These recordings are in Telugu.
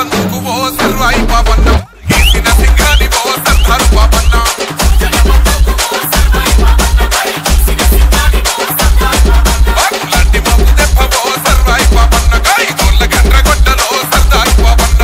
బంధుకు ఓ సర్వాయి పాపన్న గీసిన సింగాని ఓ సర్దారు పాపన్న బాకులాంటి మోపు దెబ్బ ఓ సర్వాయి పాపన్న గాయి గోళ్ళ గండ్ర గొడ్డలో సర్దారు పాపన్న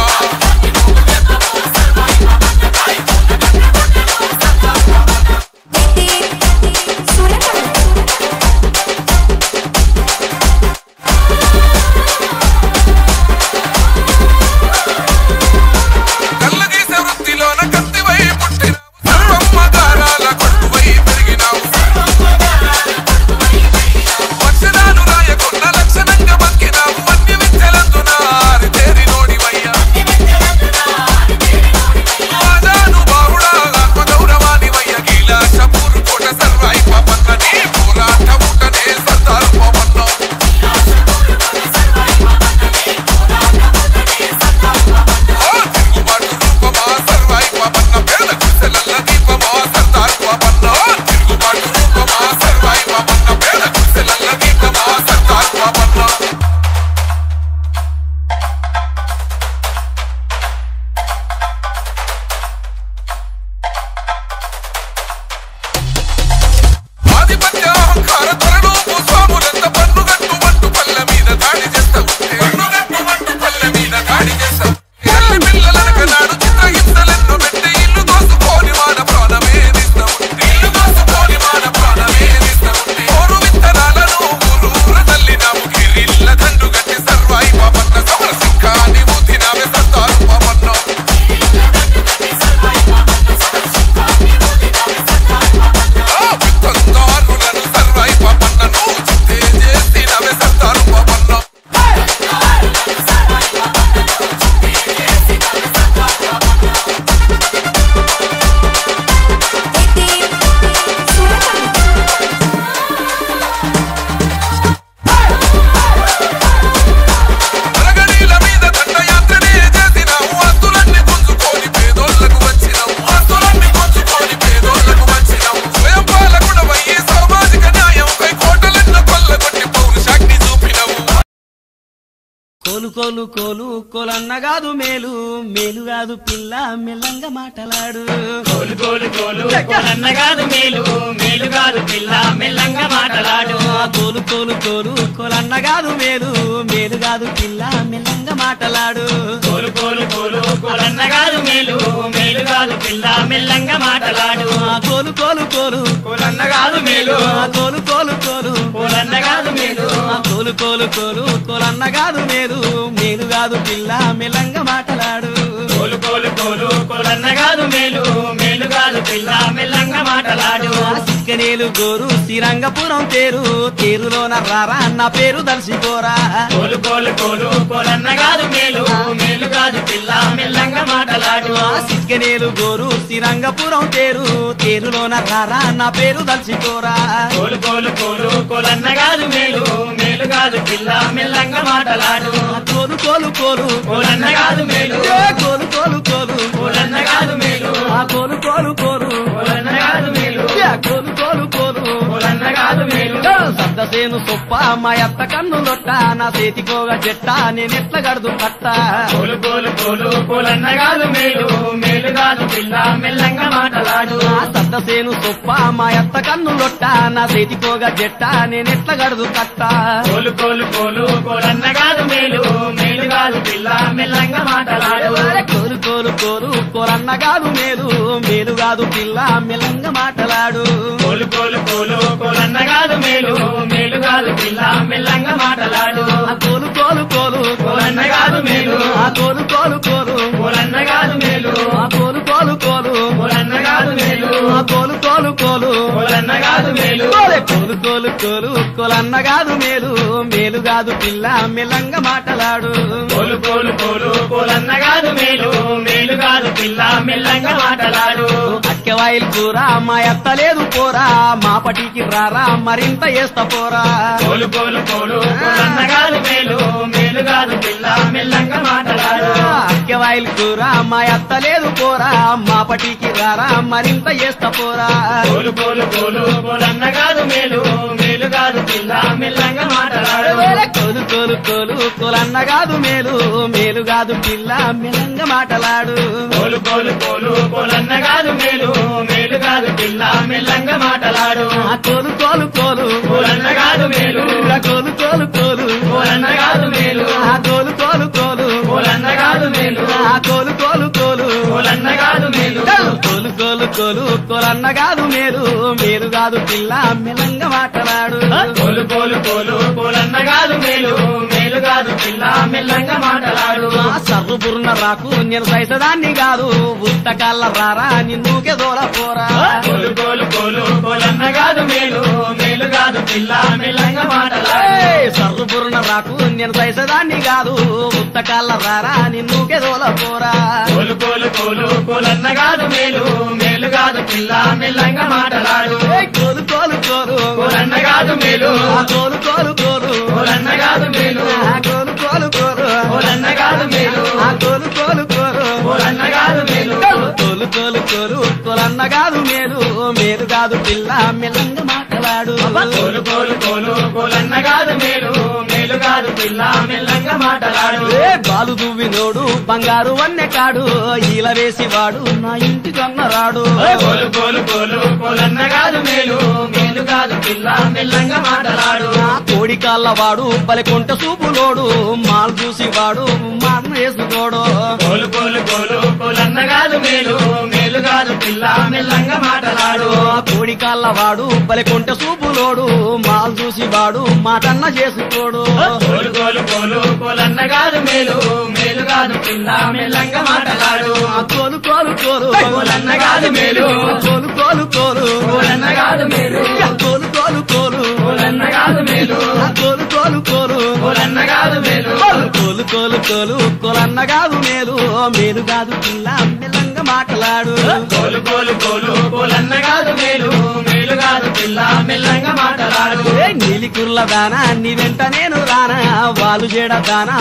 కోలు కోలు కోలు కోలన్నగాదు మేలు మేలు కాదు పిల్ల మెల్లంగా మాటలాడు కోలు కోలు కోలు కోలన్నగాదు మేలు మేలు కాదు పిల్ల మెల్లంగా మాటలాడు కోలు కోలు కోలు కోలన్నగాదు మేలు మేలు కాదు పిల్ల మెల్లంగా మాటలాడు కోలు కోలు కోలు కోలన్నగాదు మేలు మేలు కాదు పిల్ల మెల్లంగా మాటలాడు కోలు కోలు కోలు కోలన్నగాదు మేలు కోలు కోలు కోలు కోలన్నగాదు మేలు కోలు కోలు కోలు కోలన్నగాదు మేలు మేలు కాదు పిల్ల మెల్లంగా మాటలాడు కోలు కోలు కోలు కోలన్నగాదు మేలు మేలు కాదు పిల్ల మెల్లంగా మాటలాడు సిక్కనేలు గోరు శ్రీరంగపురం తేరు తేరులోన రారా నా పేరు దర్శిపోరా కోలు కోలు కోలు కోలన్నగాదు మేలు మేలు కాదు పిల్ల మెల్లంగా మాటలాడు సిక్కనేలు గోరు శ్రీరంగపురం తేరు తేరులోన రారా నా పేరు దర్శిపోరా కోలు కోలు కోలు కోలన్నగాదు మేలు మేలు కాదు పిల్ల మెల్లంగా మాటలాడు కోలు కోలు కోలు కోలన్నగాదు మేలు కోలు కోలు కోలు కోలన్నగాదు మేలు కోలు కోలు కోలు కోలన్నగాదు మేలు కోలు కోలు కోలు కోలన్నగాదు మేలు సద్దసేను సొప్ప మా అత్త కన్నులొట్ట నా చేతికోగ చెట్ట నేనెట్ల గడుదు కట్ట కోలు కోలు కోలు కోలన్నగాదు మేలు మేలు కాదు పిల్ల మెల్లంగా మాటలాడు సద్దసేను సొప్ప మా అత్త కన్నులొట్ట నా చేతికోగ చెట్ట నేనెట్ల గడుదు కట్ట కోలు కోలు కోలు కోలన్నగాదు మేలు మేలు కాదు పిల్ల మెల్లంగా మాటలాడు కోలు కోలు కోలు కోరన్నగాదు మేలు మేలు కాదు పిల్ల మెల్లంగా మాటలాడు కోలు కోలు కోలు కోలన్నగాదు మేలు మేలు కాదు పిల్ల మెల్లంగా మాటలాడు కోలు కోలు కోలు కోలన్నగాదు మేలు కోలు కోలు కోలు కోలన్నగాదు మేలు కోలు కోలు కోలు కోలన్నగాదు మేలు కోలు కోలు కోలు కోలన్నగాదు మేలు కోలు కోలు కోలు కోలన్నగాదు మేలు మేలు కాదు పిల్ల మెల్లంగా మాటలాడు కోలు కోలు కోలు కోలన్నగాదు మేలు మేలు కాదు పిల్ల మెల్లంగా మాటలాడు అక్కెవాయిల్ కూర మా అత్త లేదు పోరా మా పటికి రారా మరింత వేస్తా పోరా కోలు కోలు కోలు కోలన్నగాదు మేలు మేలు కాదు పిల్ల మెల్లంగా మాటలాడు అక్కెవాయిల్ ఆయిల్ కూర మా అత్త లేదు పోరా మా పటికి రారా మరింత చేస్తా పోరా కోలు కోలు కోలు కోలన్న కాదు మేలు మేలు కాదు పిల్ల మెల్లంగా మాటలాడు కోలు కోలు కోలు కోలన్న కాదు మేలు మేలు కాదు పిల్ల మెల్లంగా మాటలాడు కోలు కోలు కోలు కోలన్న కాదు మేలు మేలు కాదు పిల్ల మెల్లంగా మాటలాడు కోలు కోలు కోలు కోలన్న కాదు మేలు కోలు కోలు కోలు కోలన్న కాదు మేలు కోలు కోలు కోలు కోలన్న కాదు మేలు కోలు కోలు కోలు కోలన్న కాదు మేలు కోలు కోలు కోలు కోలన్న కాదు మేలు మేలు కాదు పిల్ల మెల్లంగా మాటలాడు కోలు కోలు కోలు కోలన్న కాదు మేలు మేలు కాదు పిల్ల మెల్లంగా మాటలాడు సర్రు బుర్న రాకు నేను సైసదాన్ని కాదు పుస్తకాల రారా నిన్నుకే దూర పోరా కోలు కోలు కోలు కోలన్న కాదు మేలు మేలు కాదు పిల్ల మెల్లంగా మాటలాడు సర్రు బుర్న రాకు నేను సైసదాన్ని కాదు పుస్తకాల రారా నిన్నుకే దూర పోరా కోలు కోలు కోలు కోలన్న కాదు మేలు మేలు కాదు పిల్ల మెల్లంగా మాటలాడు కోలు కోలు కోలు కోలన్న కాదు మేలు కోలు కోలు కోలు కోలన్న కాదు మేలు కోలు కోలు కోలు కోలన్న కాదు మేలు కోలు కోలు కోలు కోలన్న కాదు మేలు కోలు కోలు కోలు కోలన్న కాదు మేలు మేలు కాదు పిల్ల మెల్లంగా మాటలాడు కోలు కోలు కోలు కోలన్న కాదు మేలు మేలు కాదు పిల్ల మెల్లంగా మాటలాడు బాలు దువ్వినోడు బంగారు వన్నె కాడు ఈల వేసి వాడు నా ఇంటి రాడు కోలు కోలు కోలు కోలన్న కాదు మేలు మేలు కాదు పిల్ల మెల్లంగా మాటలాడు కోడి కాళ్ళ వాడు బలికొంట సూపులోడు మాల్ చూసి వాడు మాటను వేసుకోడు కోలు కోలు కోలు కోలన్న కాదు మేలు మేలు కాదు పిల్ల మెల్లంగా మాటలాడు కోడి కాళ్ళ వాడు బలికొంట సూపులోడు మాల్ చూసి వాడు మాటన్న చేసుకోడు కోలు కోలు కోలు కోలన్న కాదు మేలు మేలు కాదు పిల్ల మెల్లంగా మాటలాడు కోలు కోలు కోలు కోలన్న కాదు మేలు కోలు కోలు కోలు కోలన్న కాదు మేలు కోలు కోలు కోలు కోలన్న కాదు మేలు కోలు కోలు కోలు కోలన్న కాదు మేలు కోలు కోలు కోలు కోలన్న కాదు మేలు మేలు కాదు పిల్ల మెల్లంగా మాటలాడు కోలు కోలు కోలు కోలన్న కాదు మేలు మేలు కాదు పిల్ల మెల్లంగా మాటలాడు నీలి కుర్ల దానా నీ వెంట నేను రానా వాళ్ళు చేడ దానా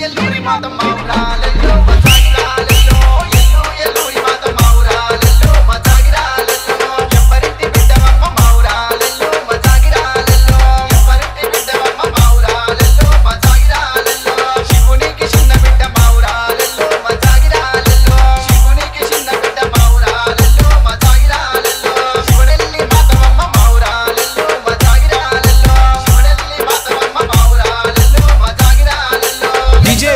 ఎల్లూరి మాతమ్మ ఊరాలెల్లో మతాగిరాలెల్లో ఎల్లూరి మాతమ్మ ఊరాలెల్లో మతాగిరాలెల్లో ఎవ్వరింటి బిడ్డవమ్మ మౌరాలెల్లో మతాగిరాలెల్లో ఎవ్వరింటి బిడ్డవమ్మ మౌరాలెల్లో మతాగిరాలెల్లో శివునికి చిన్న బిడ్డ మౌరాలెల్లో మతాగిరాలెల్లో శివునికి చిన్న బిడ్డ మౌరాలెల్లో మతాగిరాలెల్లో శివుడెల్లి మాతమ్మ మౌరాలెల్లో మతాగిరాలెల్లో శివుడెల్లి మాతమ్మ మౌరాలెల్లో మతాగిరాలెల్లో DJ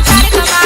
జారకమా